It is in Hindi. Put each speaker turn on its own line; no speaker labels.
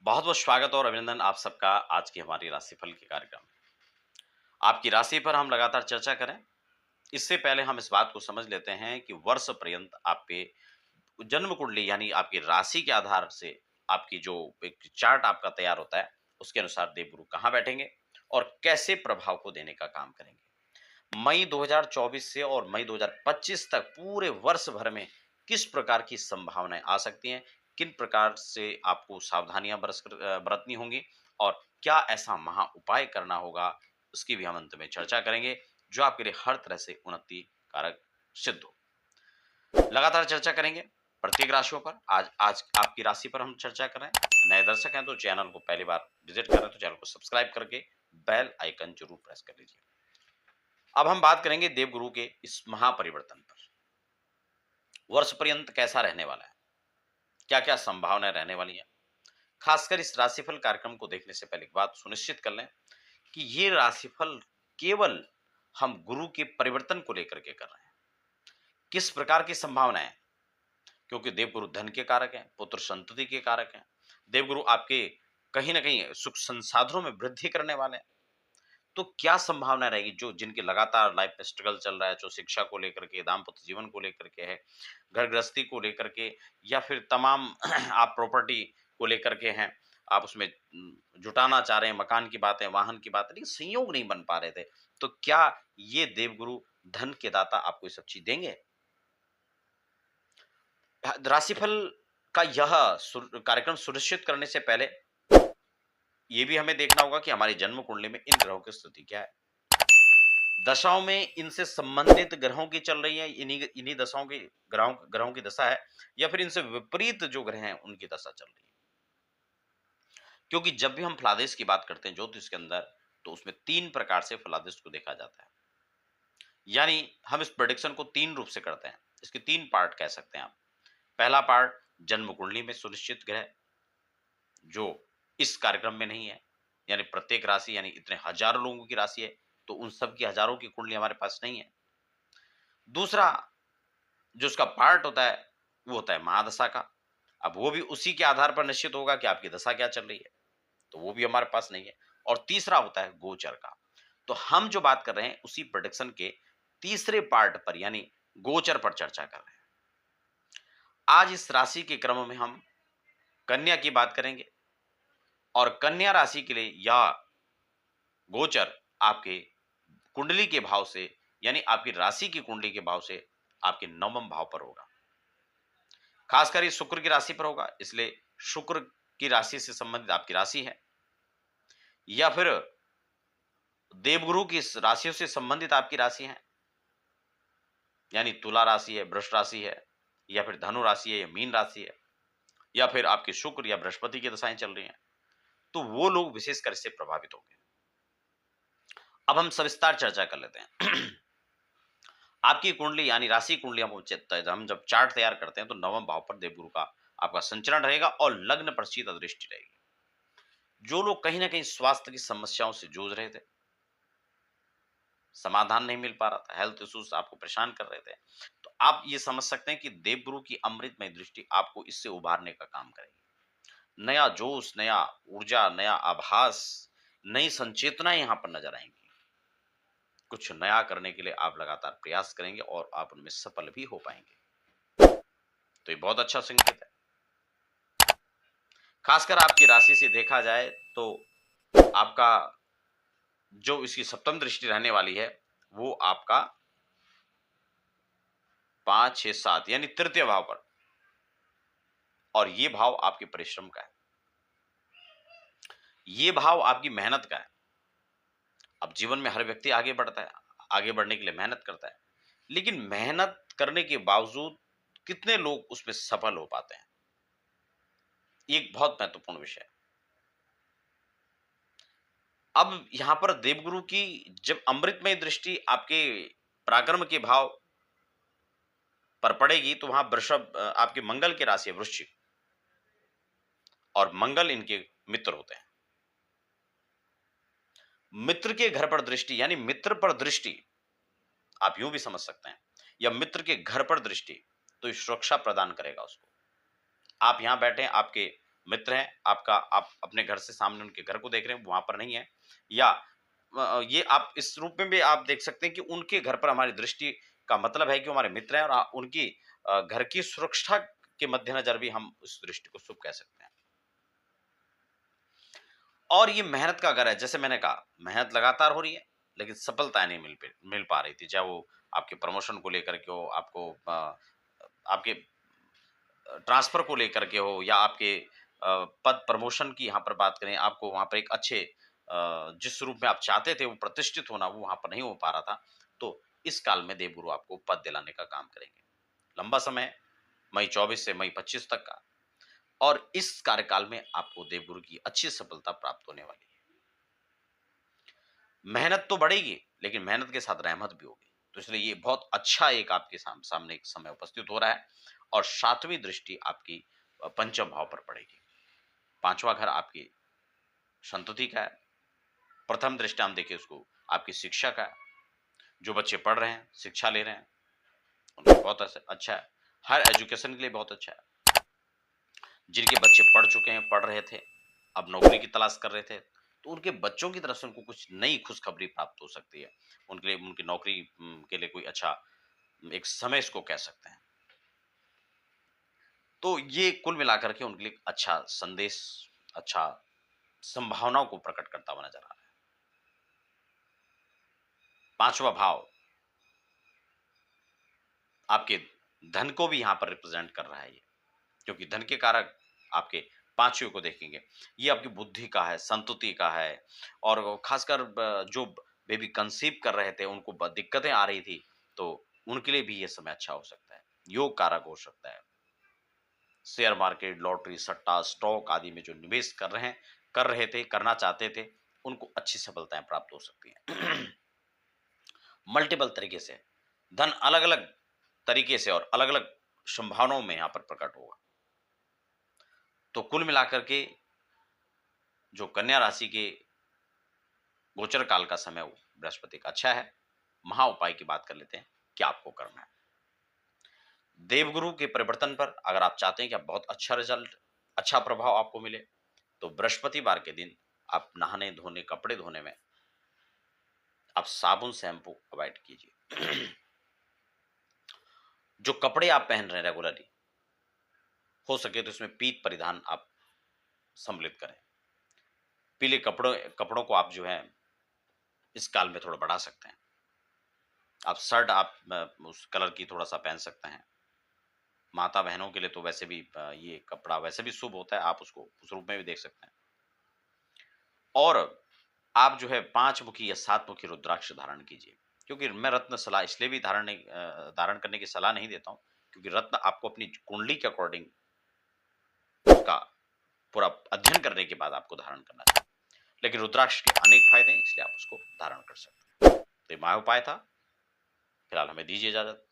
बहुत बहुत स्वागत और अभिनंदन आप सबका आज की हमारी राशिफल के कार्यक्रम में। आपकी राशि पर हम लगातार चर्चा करें। इससे पहले हम इस बात को समझ लेते हैं कि वर्ष पर्यंत आपके जन्म कुंडली यानी आपकी राशि के आधार से आपकी जो एक चार्ट आपका तैयार होता है, उसके अनुसार देवगुरु कहाँ बैठेंगे और कैसे प्रभाव को देने का काम करेंगे। मई 2024 से और मई 2025 तक पूरे वर्ष भर में किस प्रकार की संभावनाएं आ सकती हैं, किन प्रकार से आपको सावधानियां बरतनी होंगी और क्या ऐसा महा उपाय करना होगा, उसकी भी हम अंत में चर्चा करेंगे, जो आपके लिए हर तरह से उन्नति कारक सिद्ध हो। लगातार चर्चा करेंगे प्रत्येक राशियों पर। आज आज आपकी राशि पर हम चर्चा कर रहे हैं। नए दर्शक हैं तो चैनल को पहली बार विजिट कर रहे हैं तो चैनल को सब्सक्राइब करके बेल आइकन जरूर प्रेस कर लीजिए। अब हम बात करेंगे देवगुरु के इस महापरिवर्तन पर। वर्ष पर्यंत कैसा रहने वाला है, क्या क्या संभावनाएं रहने वाली हैं। खासकर इस राशिफल कार्यक्रम को देखने से पहले एक बात सुनिश्चित कर लें कि ये राशिफल केवल हम गुरु के परिवर्तन को लेकर के कर रहे हैं। किस प्रकार की संभावनाएं हैं, क्योंकि देवगुरु धन के कारक हैं, पुत्र संतति के कारक हैं। देवगुरु आपके कहीं ना कहीं सुख संसाधनों में वृद्धि करने वाले हैं। तो क्या संभावना रहेगी जो जिनके लगातार लाइफ में स्ट्रगल चल रहा है, जो शिक्षा को लेकर के, दाम्पत्य जीवन को लेकर के है, घर गृहस्थी को लेकर के, या फिर तमाम आप प्रॉपर्टी को लेकर के हैं, आप उसमें जुटाना चाह रहे हैं, मकान की बात है, वाहन की बात है, लेकिन संयोग नहीं बन पा रहे थे। तो क्या ये देवगुरु धन के दाता आपको ये सब चीज देंगे? राशिफल का यह कार्यक्रम सुनिश्चित करने से पहले ये भी हमें देखना होगा कि हमारी जन्म कुंडली में इन ग्रहों की स्थिति क्या है। दशाओं में इनसे संबंधित ग्रहों की चल रही है, इन्हीं इन्हीं दशाओं की ग्रहों ग्रहों की दशा है, या फिर इनसे विपरीत जो ग्रह हैं उनकी दशा चल रही है। क्योंकि जब भी हम फलादेश की बात करते हैं ज्योतिष के अंदर, तो उसमें तीन प्रकार से फलादेश को देखा जाता है। यानी हम इस प्रेडिक्शन को तीन रूप से करते हैं। इसके तीन पार्ट कह सकते हैं आप। पहला पार्ट जन्म कुंडली में सुनिश्चित ग्रह जो इस कार्यक्रम में नहीं है, यानी प्रत्येक राशि यानी इतने हजारों लोगों की राशि है, तो उन सब की हजारों की कुंडली हमारे पास नहीं है। दूसरा जो उसका पार्ट होता है वो होता है महादशा का। अब वो भी उसी के आधार पर निश्चित होगा कि आपकी दशा क्या चल रही है, तो वो भी हमारे पास नहीं है। और तीसरा होता है गोचर का। तो हम जो बात कर रहे हैं उसी प्रोडिक्शन के तीसरे पार्ट पर यानी गोचर पर चर्चा कर रहे हैं। आज इस राशि के क्रम में हम कन्या की बात करेंगे और कन्या राशि के लिए यह गोचर आपके कुंडली के भाव से यानी आपकी राशि की कुंडली के भाव से आपके नवम भाव पर होगा। खासकर ये शुक्र की राशि पर होगा, इसलिए शुक्र की राशि से संबंधित आपकी राशि है, या फिर देवगुरु की राशियों से संबंधित आपकी राशि है, यानी तुला राशि है, वृष राशि है, या फिर धनु राशि है, या मीन राशि है, या फिर आपके शुक्र या बृहस्पति की दशाएं चल रही हैं, तो वो लोग विशेषकर इससे प्रभावित होंगे। अब हम सविस्तार चर्चा कर लेते हैं। आपकी कुंडली यानी राशि कुंडली हम जब चार्ट तैयार करते हैं तो नवम भाव पर देवगुरु का आपका संचरण रहेगा और लग्न पर शीत दृष्टि रहेगी। जो लोग कहीं ना कहीं स्वास्थ्य की समस्याओं से जूझ रहे थे, समाधान नहीं मिल पा रहा था, हेल्थ इश्यूज आपको परेशान कर रहे थे, तो आप ये समझ सकते हैं कि देवगुरु की अमृतमय दृष्टि आपको इससे उभारने का काम करेगी। नया जोश, नया ऊर्जा, नया आभास, नई संचेतना यहाँ पर नजर आएंगी। कुछ नया करने के लिए आप लगातार प्रयास करेंगे और आप उनमें सफल भी हो पाएंगे। तो ये बहुत अच्छा संकेत है। खासकर आपकी राशि से देखा जाए तो आपका जो इसकी सप्तम दृष्टि रहने वाली है वो आपका 5, 6, 7 यानी तृतीय भाव पर, और ये भाव आपके परिश्रम का है, ये भाव आपकी मेहनत का है। अब जीवन में हर व्यक्ति आगे बढ़ता है, आगे बढ़ने के लिए मेहनत करता है, लेकिन मेहनत करने के बावजूद कितने लोग उसमें सफल हो पाते हैं, ये एक बहुत महत्वपूर्ण विषय है। अब यहां पर देवगुरु की जब अमृतमय दृष्टि आपके पराक्रम के भाव पर पड़ेगी तो वहां वृषभ आपके मंगल की राशि है वृश्चिक, और मंगल इनके मित्र होते हैं। मित्र के घर पर दृष्टि यानी मित्र पर दृष्टि आप यूं भी समझ सकते हैं, या मित्र के घर पर दृष्टि, तो ये सुरक्षा प्रदान करेगा उसको। आप यहां बैठे, आपके मित्र हैं आपका, आप अपने घर से सामने उनके घर को देख रहे हैं, वहाँ पर नहीं है, या ये आप इस रूप में भी आप देख सकते हैं कि उनके घर पर हमारी दृष्टि का मतलब है कि वो हमारे मित्र हैं और उनकी घर की सुरक्षा के मद्देनजर भी हम उस दृष्टि को शुभ कह सकते हैं। और ये मेहनत का घर है, जैसे मैंने कहा, मेहनत लगातार हो रही है, लेकिन सफलताएँ नहीं मिल पा रही थी। चाहे वो आपके प्रमोशन को लेकर के हो, आपको आपके ट्रांसफ़र को लेकर के हो, या आपके पद प्रमोशन की यहाँ पर बात करें, आपको वहाँ पर एक अच्छे जिस रूप में आप चाहते थे वो प्रतिष्ठित होना, वो वहाँ पर नहीं हो पा रहा था। तो इस काल में देवगुरु आपको पद दिलाने का काम करेंगे। लंबा समय, मई 24 से मई 25 तक का, और इस कार्यकाल में आपको देवगुरु की अच्छी सफलता प्राप्त होने वाली है। मेहनत तो बढ़ेगी, लेकिन मेहनत के साथ रहमत भी होगी। तो इसलिए ये बहुत अच्छा एक आपके सामने एक समय उपस्थित हो रहा है, और 7वीं दृष्टि आपकी पंचम भाव पर पड़ेगी। 5वां घर आपकी संतति का है। प्रथम दृष्टि हम देखें उसको आपकी शिक्षा का है। जो बच्चे पढ़ रहे हैं, शिक्षा ले रहे हैं, उनके लिए बहुत अच्छा है। हायर एजुकेशन के लिए बहुत अच्छा है। जिनके बच्चे पढ़ चुके हैं, पढ़ रहे थे, अब नौकरी की तलाश कर रहे थे, तो उनके बच्चों की तरफ से उनको कुछ नई खुशखबरी प्राप्त हो सकती है। उनके लिए, उनकी नौकरी के लिए कोई अच्छा एक समय इसको कह सकते हैं। तो ये कुल मिलाकर के उनके लिए अच्छा संदेश, अच्छा संभावनाओं को प्रकट करता हुआ नजर आ रहा है। 5वां भाव आपके धन को भी यहाँ पर रिप्रेजेंट कर रहा है ये, क्योंकि धन के कारक आपके 5वें को देखेंगे। ये आपकी बुद्धि का है, संतुति का है, और वो खासकर जो बेबी कंसीव कर रहे थे, उनको दिक्कतें आ रही थी, तो उनके लिए भी ये समय अच्छा हो सकता है, योग कारक हो सकता है। शेयर मार्केट, लॉटरी, सट्टा, स्टॉक आदि में जो निवेश कर रहे थे, करना चाहते थे, उनको अच्छी सफलताएं प्राप्त हो सकती हैं। मल्टीपल तरीके से धन अलग अलग तरीके से और अलग अलग संभावनाओं में यहां पर प्रकट होगा। तो कुल मिलाकर के जो कन्या राशि के गोचर काल का समय वो बृहस्पति का अच्छा है। महा उपाय की बात कर लेते हैं, क्या आपको करना है। देवगुरु के परिवर्तन पर अगर आप चाहते हैं कि आप बहुत अच्छा रिजल्ट, अच्छा प्रभाव आपको मिले, तो बृहस्पतिवार के दिन आप नहाने धोने, कपड़े धोने में आप साबुन शैम्पू अवॉइड कीजिए। जो कपड़े आप पहन रहे हैं रेगुलरली, हो सके तो इसमें पीत परिधान आप सम्मिलित करें। पीले कपड़ों को आप जो है इस काल में थोड़ा बढ़ा सकते हैं। आप शर्ट आप उस कलर की थोड़ा सा पहन सकते हैं। माता बहनों के लिए तो वैसे भी ये कपड़ा वैसे भी शुभ होता है, आप उसको उस रूप में भी देख सकते हैं। और आप जो है 5 मुखी या 7 मुखी रुद्राक्ष धारण कीजिए, क्योंकि मैं रत्न सलाह इसलिए भी धारण करने की सलाह नहीं देता हूं, क्योंकि रत्न आपको अपनी कुंडली के अकॉर्डिंग उसका पूरा अध्ययन करने के बाद आपको धारण करना चाहिए। लेकिन रुद्राक्ष के अनेक फायदे हैं, इसलिए आप उसको धारण कर सकते हैं। तो ये माया उपाय था। फिलहाल हमें दीजिए इजाजत।